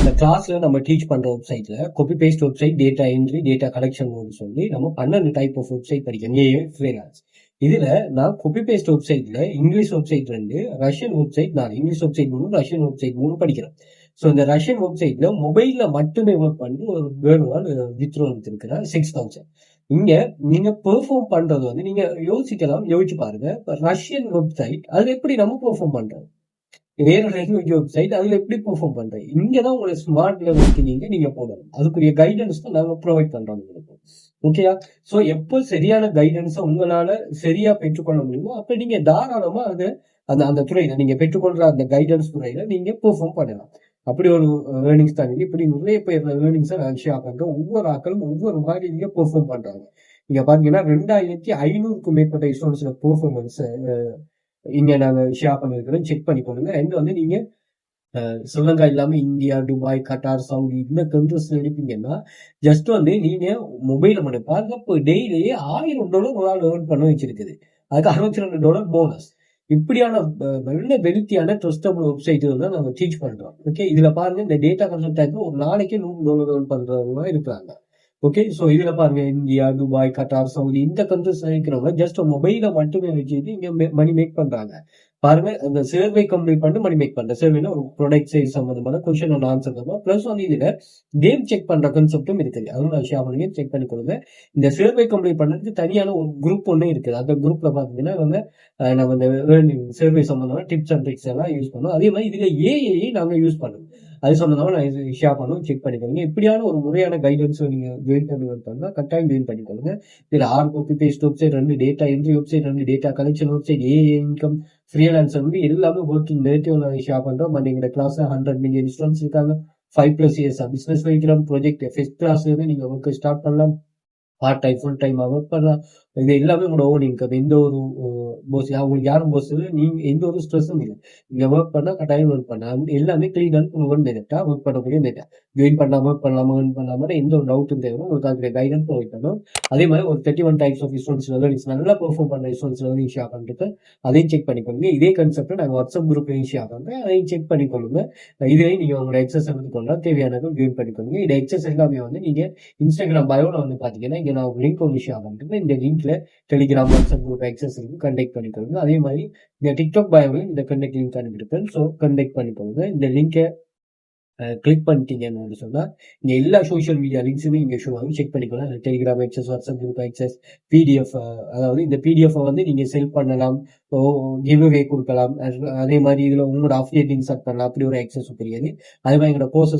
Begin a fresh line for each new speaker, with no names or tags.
அந்த கிளாஸ்ல நம்ம டீச் பண்ற வெப்சைட்ல copy paste website, data entry, data collection சொல்லி நம்ம 12 டைப் ஆஃப் வெப்சைட் படிக்கணும். A freelance. இதுல நான் காப்பி பேஸ்ட் வெப்சைட்ல English website 2, Russian website 4, English website 3, Russian website 3 படிக்கிறேன். ஸோ இந்த ரஷ்யன் வெப்சைட்ல மொபைல்ல மட்டுமே ஒர்க் பண்ணி ஒரு வேர்டுவால் வித்ரோ இருக்கிற 6000. இங்க நீங்க பெர்ஃபார்ம் பண்றது வந்து நீங்க யோசிச்சு பாருங்க. ரஷ்யன் வெப்சைட் அதுல எப்படி நம்ம பெர்ஃபார்ம் பண்றது, வேற லாங்குவேஜ் வெப்சைட் அதுல எப்படி பெர்ஃபார்ம் பண்றேன். இங்கதான் உங்களை ஸ்மார்ட் லெவலுக்கு நீங்க போடணும். அதுக்குரிய கைடன்ஸ் தான் நாங்க ப்ரொவைட் பண்றோம் உங்களுக்கு. ஓகேயா? சோ எப்போ சரியான கைடன்ஸை உங்களால சரியா பெற்றுக்கொள்ள முடியுமோ அப்ப நீங்க தாராளமா அது அந்த அந்த துறையில நீங்க பெற்றுக்கொள்ற அந்த கைடன்ஸ் துறையில நீங்க பெர்ஃபார்ம் பண்ணலாம். அப்படி ஒரு லேர்னிங்ஸ் தான். இப்படி நிறைய பேர் லேர்னிங்ஸை நான் ஷேர் பண்றேன். ஒவ்வொரு ஆக்களும் ஒவ்வொரு மாதிரி நீங்க பெர்ஃபார்ம் பண்றாங்க. நீங்க பாத்தீங்கன்னா 2500க்கும் மேற்பட்ட ஸ்டூடெண்ட்ஸ்ல பெர்ஃபார்மன்ஸ் இங்க நாங்க ஷேர் பண்ணிருக்கிறோம். செக் பண்ணி கொடுங்க. எங்க வந்து நீங்க ஸ்ரீலங்கா இல்லாம இந்தியா, துபாய், கட்டார், சவுதி இந்த கண்ட்ரிஸ் எடுப்பீங்கன்னா ஜஸ்ட் வந்து நீங்க மொபைல மட்டும் பாருங்க. இப்போ டெய்லி $1000 ஒரு ஆள் ஏர்ன் பண்ண வச்சிருக்குது. அதுக்கு $62 போனஸ். இப்படியான நல்ல வெல்த்தியான ட்ரஸ்டபிள் வெப்சைட் தான் நம்ம டீச் பண்றோம். ஓகே, இதுல பாருங்க இந்த டேட்டா கன்சல்டன்ட் ஒரு நாளைக்கு $100 ஏர்ன் பண்றவங்க இருக்கிறாங்க. ஓகே, சோ இதுல பாருங்க இந்தியா, துபாய், கட்டார், சவுதி இந்த கண்ட்ரிஸ் இருக்கிறவங்க ஜஸ்ட் மொபைல மட்டுமே வச்சுட்டு இங்க மணி மேக் பண்றாங்க. பாருங்க, அந்த சர்வே கம்ப்ளீட் பண்ணி மணி மேக் பண்ற சர்வேல ஒரு ப்ராடக்ட் சேல் சம்பந்தமான கொஸ்டின் அண்ட் ஆன்சர் தான். பிளஸ் வந்து இதுல கேம் செக் பண்ற கான்செப்டும் இருக்குது. அதுவும் நான் ஷேர் பண்ணி செக் பண்ணி கொடுங்க. இந்த சர்வே கம்ப்ளீட் பண்றதுக்கு தனியான ஒரு குரூப் ஒண்ணு இருக்குது. அந்த குரூப்ல பாத்தீங்கன்னா இவங்க நம்ம இந்த சர்வே சம்பந்தமான டிப்ஸ் அண்ட் ட்ரிக்ஸ் எல்லாம் யூஸ் பண்ணுவோம். அதே மாதிரி இதுல ஏஐ நாங்க யூஸ் பண்ணுவோம். அது சம்பந்தமா நான் ஷேர் பண்ணுவோம். செக் பண்ணிக்கோங்க. இப்படியான ஒரு முறையான கைடன்ஸ் நீங்க ஜாயின் பண்ணி கட்டாயம் ஜாயின் பண்ணிக்கோங்க. இதுல copy paste website 2, data entry website 2, data collection website, AI income, freelancer வந்து எல்லாமே ஒர்க்கிங் நேட்டிவ் நான் ஷேர் பண்றோம். பட் எங்க கிளாஸ் 100 மில்லியன் ஸ்டூடெண்ட்ஸ் இருக்காங்க. 5+ இயர்ஸ் பிசினஸ் வைக்கிறோம். ப்ராஜெக்ட் ஃபர்ஸ்ட் கிளாஸ்ல இருந்து நீங்க ஒர்க் ஸ்டார்ட் பண்ணலாம். Part time, full time work பண்ணலாம். இது எல்லாமே உங்களோட ஓன் இன்கம். எந்த ஒரு போஸ் உங்களுக்கு யாரும் போஸ் இல்லை. நீங்க எந்த ஒரு ஸ்ட்ரெஸ்ஸும் இல்லை. நீங்க ஒர்க் பண்ணா கட்டாயம் ஒர்க் பண்ணலாம். எல்லாமே கிளீனான ஒன் மெத்தட்டா ஒர்க் பண்ணக்கூடிய மெத்தட். ஜாயின் பண்ணாம ஒர்க் பண்ணலாமா ஏர்ன் பண்ணலாமா எந்த ஒரு டவுட்டும் தேவை உங்களுக்கு அதுக்கு கைடன்ஸ் ப்ரொவைட் பண்ணும். அதே மாதிரி ஒரு 31 டைப்ஸ் ஆஃப் ஸ்டூடெண்ட்ஸ் நல்லா பெர்ஃபார்ம் பண்ற ஸ்டூடெண்ட்ஸ் வந்து ஷேர் பண்ணிட்டு அதையும் செக் பண்ணிக்கொள்ளுங்க. இதே கான்செப்ட் நாங்கள் வாட்ஸ்அப் குரூப்லையும் ஷேர் பண்றேன். அதையும் செக் பண்ணிக்கொள்ளுங்க. இதுலேயும் நீங்க உங்களோட எக்ஸஸ் எடுத்துக்கொள்ளலாம். தேவையானது ஜாயின் பண்ணிக்கொள்ளுங்க. இந்த எக்ஸஸ் எல்லாமே வந்து நீங்க இன்ஸ்டாகிராம் பயோல வந்து பாத்தீங்கன்னா இங்க நான் லிங்க் ஒன்று ஷேர் பண்ணிட்டு இந்த லிங்க்ல டெலிகிராம், வாட்ஸ்அப் குரூப் எக்ஸஸ் இருக்கு. கண்டெக்ட் பண்ணிக்கொள்ளுங்க. அதே மாதிரி இந்த டிக்டாக் பயோவில் இந்த கண்டெக்ட் லிங்க் அனுப்பியிருப்பேன். ஸோ கண்டெக்ட் பண்ணிக்கொள்ளுங்க. இந்த லிங்கை கிளிக் பண்ணிட்டீங்கன்னு சொன்னா இங்க எல்லா சோஷியல் மீடியா லிங்க்ஸுமே இங்க ஷோ ஆகும். செக் பண்ணிக்கலாம். Telegram access, WhatsApp group access, PDF, அதாவது இந்த பிடிஎஃப் வந்து நீங்க செல் பண்ணலாம், கிவ்அவே கொடுக்கலாம். அதே மாதிரி இதுல உங்களோட அஃபிலியேட் லிங்க் செட் பண்ணலாம். அப்படி ஒரு எக்ஸஸ் தெரியாது. அதே மாதிரி எங்களோட கோர்சஸ்